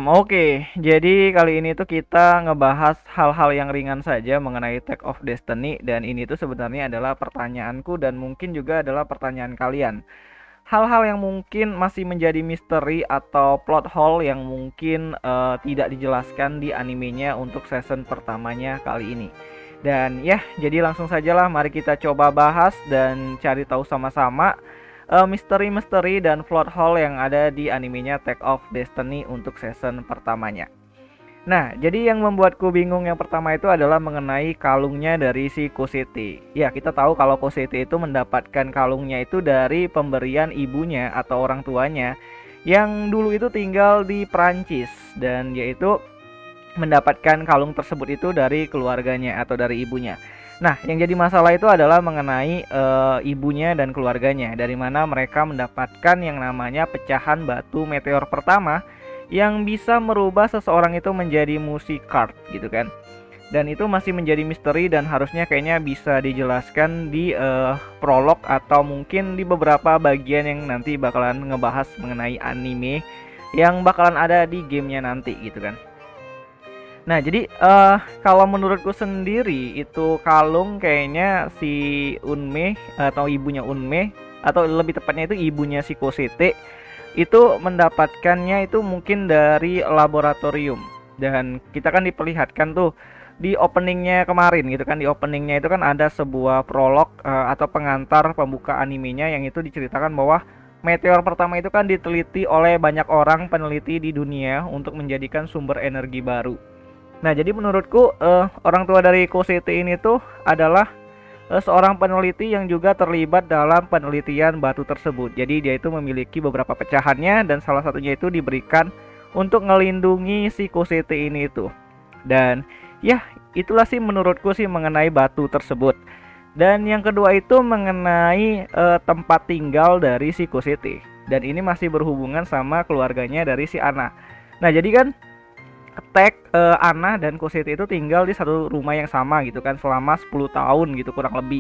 Oke. Jadi kali ini tuh kita ngebahas hal-hal yang ringan saja mengenai Tag of Destiny dan ini tuh sebenarnya adalah pertanyaanku dan mungkin juga adalah pertanyaan kalian. Hal-hal yang mungkin masih menjadi misteri atau plot hole yang mungkin tidak dijelaskan di animenya untuk season pertamanya kali ini. Dan ya, jadi langsung sajalah mari kita coba bahas dan cari tahu sama-sama misteri-misteri dan plot hole yang ada di animenya Tag of Destiny untuk season pertamanya. Nah, jadi yang membuatku bingung yang pertama itu adalah mengenai kalungnya dari si Cosette. Ya, kita tahu kalau Cosette itu mendapatkan kalungnya itu dari pemberian ibunya atau orang tuanya yang dulu itu tinggal di Prancis dan yaitu mendapatkan kalung tersebut itu dari keluarganya atau dari ibunya. Nah, yang jadi masalah itu adalah mengenai ibunya dan keluarganya, dari mana mereka mendapatkan yang namanya pecahan batu meteor pertama yang bisa merubah seseorang itu menjadi musikart gitu kan. Dan itu masih menjadi misteri dan harusnya kayaknya bisa dijelaskan di prolog atau mungkin di beberapa bagian yang nanti bakalan ngebahas mengenai anime yang bakalan ada di gamenya nanti gitu kan. Nah, jadi kalau menurutku sendiri itu kalung kayaknya si Unme atau ibunya Unme atau lebih tepatnya itu ibunya si Cosette itu mendapatkannya itu mungkin dari laboratorium. Dan kita kan diperlihatkan tuh di openingnya kemarin gitu kan, di openingnya itu kan ada sebuah prolog atau pengantar pembuka animenya yang itu diceritakan bahwa meteor pertama itu kan diteliti oleh banyak orang peneliti di dunia untuk menjadikan sumber energi baru. Nah, jadi menurutku orang tua dari Cosette ini tuh adalah seorang peneliti yang juga terlibat dalam penelitian batu tersebut. Jadi dia itu memiliki beberapa pecahannya dan salah satunya itu diberikan untuk melindungi si Cosette ini itu. Dan ya, itulah sih menurutku sih mengenai batu tersebut. Dan yang kedua itu mengenai tempat tinggal dari si Cosette. Dan ini masih berhubungan sama keluarganya dari si Anna. Nah, jadi kan Anna dan Cosette itu tinggal di satu rumah yang sama gitu kan selama 10 tahun gitu kurang lebih.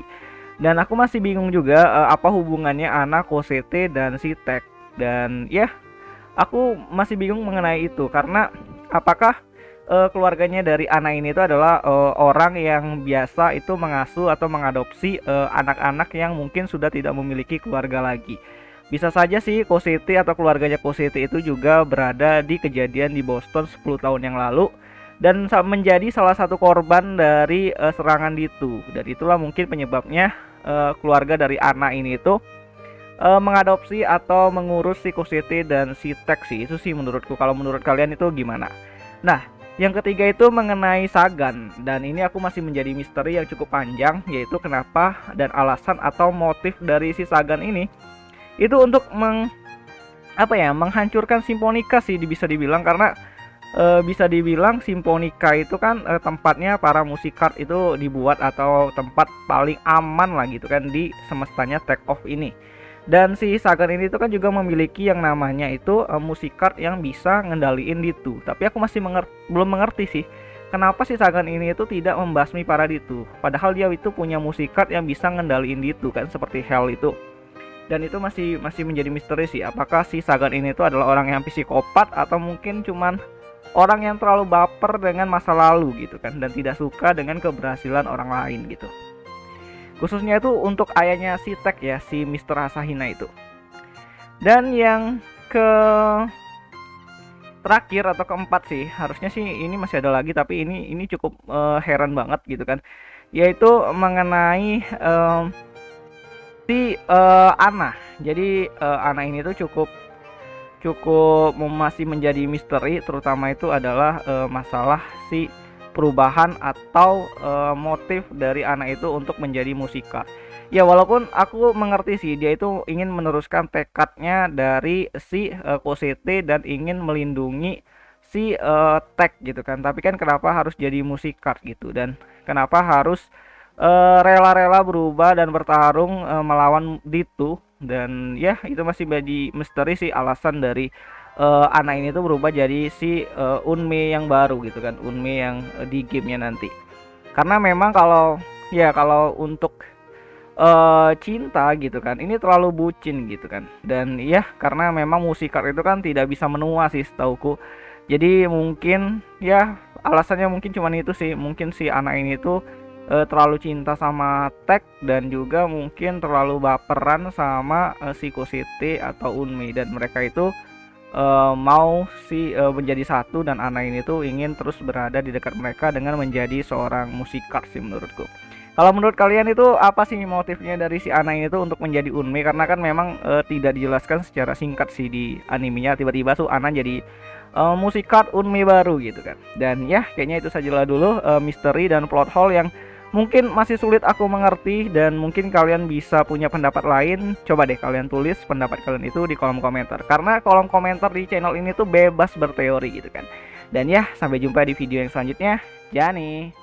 Dan aku masih bingung juga apa hubungannya Anna, Cosette dan si Tag. Dan ya, aku masih bingung mengenai itu karena apakah keluarganya dari Anna ini itu adalah orang yang biasa itu mengasuh atau mengadopsi anak-anak yang mungkin sudah tidak memiliki keluarga lagi. Bisa saja sih Cosette atau keluarganya Cosette itu juga berada di kejadian di Boston 10 tahun yang lalu dan menjadi salah satu korban dari serangan itu. Dan itulah mungkin penyebabnya keluarga dari Anna ini itu mengadopsi atau mengurus si Cosette dan si Tex sih. Itu sih menurutku. Kalau menurut kalian itu gimana? Nah, yang ketiga itu mengenai Sagan dan ini aku masih menjadi misteri yang cukup panjang, yaitu kenapa dan alasan atau motif dari si Sagan ini itu untuk menghancurkan Simfonika sih bisa dibilang karena bisa dibilang Simfonika itu kan tempatnya para musikart itu dibuat atau tempat paling aman lah gitu kan di semestanya Take Off ini. Dan si Sagan ini itu kan juga memiliki yang namanya itu musikart yang bisa ngendaliin Ditu. Tapi aku masih belum mengerti sih kenapa si Sagan ini itu tidak membasmi para Ditu. Padahal dia itu punya musikart yang bisa ngendaliin Ditu kan seperti Hell itu. Dan itu masih menjadi misteri sih, apakah si Sagan ini tuh adalah orang yang psikopat atau mungkin cuman orang yang terlalu baper dengan masa lalu gitu kan dan tidak suka dengan keberhasilan orang lain gitu. Khususnya itu untuk ayahnya si Tag ya, si Mr. Asahina itu. Dan yang ke terakhir atau keempat sih, harusnya sih ini masih ada lagi tapi ini cukup heran banget gitu kan. Yaitu mengenai si Anna. Jadi Anna ini tuh cukup masih menjadi misteri, terutama itu adalah masalah si perubahan atau motif dari Anna itu untuk menjadi musikar. Ya walaupun aku mengerti sih dia itu ingin meneruskan tekadnya dari si Cosette dan ingin melindungi si Tag gitu kan. Tapi kan kenapa harus jadi musikar gitu dan kenapa harus rela-rela berubah dan bertarung melawan Ditu. Dan ya itu masih jadi misteri sih alasan dari anak ini tuh berubah jadi si Unme yang baru gitu kan, Unme yang di gamenya nanti. Karena memang kalau untuk cinta gitu kan, ini terlalu bucin gitu kan. Dan ya karena memang Musikart itu kan tidak bisa menua sih setauku. Jadi mungkin ya alasannya mungkin cuman itu sih, mungkin si anak ini tuh terlalu cinta sama Tek dan juga mungkin terlalu baperan sama si Kusiti atau Unmi, dan mereka itu mau menjadi satu, dan anak ini tuh ingin terus berada di dekat mereka dengan menjadi seorang Musikart sih menurutku. Kalau menurut kalian itu apa sih motifnya dari si Ana ini tuh untuk menjadi Unmi? Karena kan memang tidak dijelaskan secara singkat sih di animenya, tiba-tiba tuh Ana jadi Musikart Unmi baru gitu kan. Dan ya kayaknya itu sajalah dulu misteri dan plot hole yang mungkin masih sulit aku mengerti, dan mungkin kalian bisa punya pendapat lain. Coba deh kalian tulis pendapat kalian itu di kolom komentar, karena kolom komentar di channel ini tuh bebas berteori gitu kan. Dan ya sampai jumpa di video yang selanjutnya. Jani.